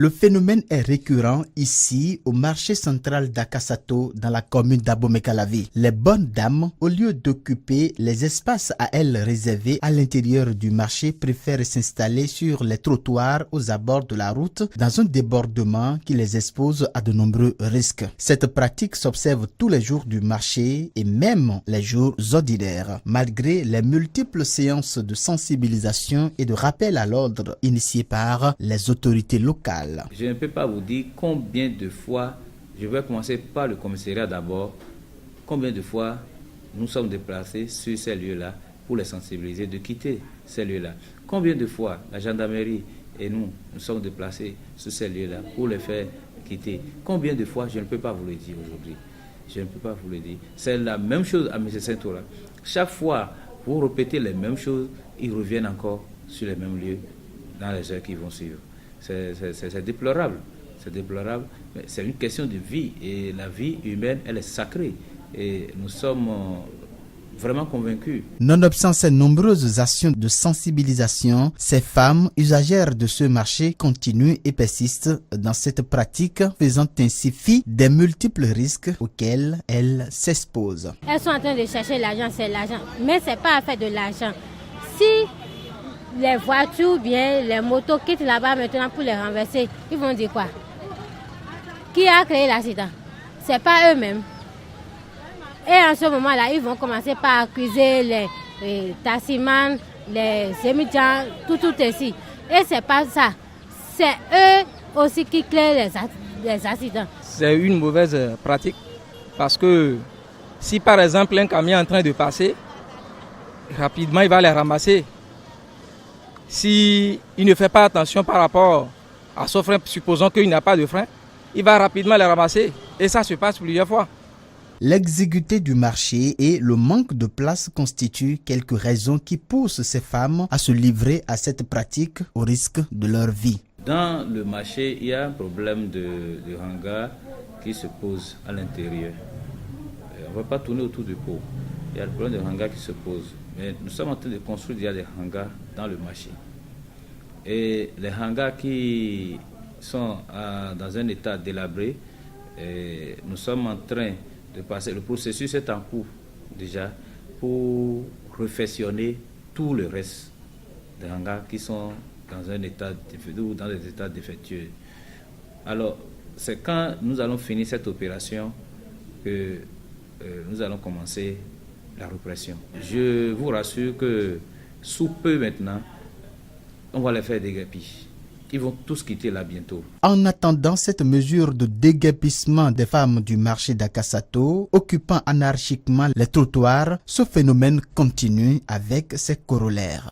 Le phénomène est récurrent ici au marché central d'Akasato dans la commune d'Abomey-Calavi. Les bonnes dames, au lieu d'occuper les espaces à elles réservés à l'intérieur du marché, préfèrent s'installer sur les trottoirs aux abords de la route dans un débordement qui les expose à de nombreux risques. Cette pratique s'observe tous les jours du marché et même les jours ordinaires, malgré les multiples séances de sensibilisation et de rappel à l'ordre initiées par les autorités locales. Je ne peux pas vous dire combien de fois, je vais commencer par le commissariat d'abord, combien de fois nous sommes déplacés sur ces lieux-là pour les sensibiliser de quitter ces lieux-là. Combien de fois la gendarmerie et nous sommes déplacés sur ces lieux-là pour les faire quitter. Combien de fois, je ne peux pas vous le dire aujourd'hui. Je ne peux pas vous le dire. C'est la même chose à M. Saint-Oula. Chaque fois, vous répétez les mêmes choses, ils reviennent encore sur les mêmes lieux dans les heures qui vont suivre. C'est déplorable, mais c'est une question de vie et la vie humaine, elle est sacrée et nous sommes vraiment convaincus. Nonobstant ces nombreuses actions de sensibilisation, ces femmes usagères de ce marché continuent et persistent dans cette pratique, faisant ainsi fi des multiples risques auxquels elles s'exposent. Elles sont en train de chercher l'argent, c'est l'argent, mais c'est pas à faire de l'argent. Si les voitures ou bien les motos quittent là-bas maintenant pour les renverser, ils vont dire quoi? Qui a créé l'accident? C'est pas eux-mêmes. Et en ce moment-là, ils vont commencer par accuser les tassimans, les émigrants, tout ici. Et c'est pas ça. C'est eux aussi qui créent les accidents. C'est une mauvaise pratique parce que si par exemple un camion est en train de passer, rapidement il va les ramasser. S'il ne fait pas attention par rapport à son frein, supposons qu'il n'a pas de frein, il va rapidement les ramasser. Et ça se passe plusieurs fois. L'exiguïté du marché et le manque de place constituent quelques raisons qui poussent ces femmes à se livrer à cette pratique au risque de leur vie. Dans le marché, il y a un problème de hangar qui se pose à l'intérieur. On ne va pas tourner autour du pot. Il y a le problème de hangar qui se pose. Mais nous sommes en train de construire déjà des hangars dans le marché. Et les hangars qui sont dans un état délabré, nous sommes en train de passer. Le processus est en cours déjà pour réfectionner tout le reste des hangars qui sont dans un état ou dans des états défectueux. Alors, c'est quand nous allons finir cette opération que nous allons commencer la répression. Je vous rassure que sous peu maintenant, on va les faire déguerpir. Ils vont tous quitter là bientôt. En attendant cette mesure de déguerpissement des femmes du marché d'Akasato, occupant anarchiquement les trottoirs, ce phénomène continue avec ses corollaires.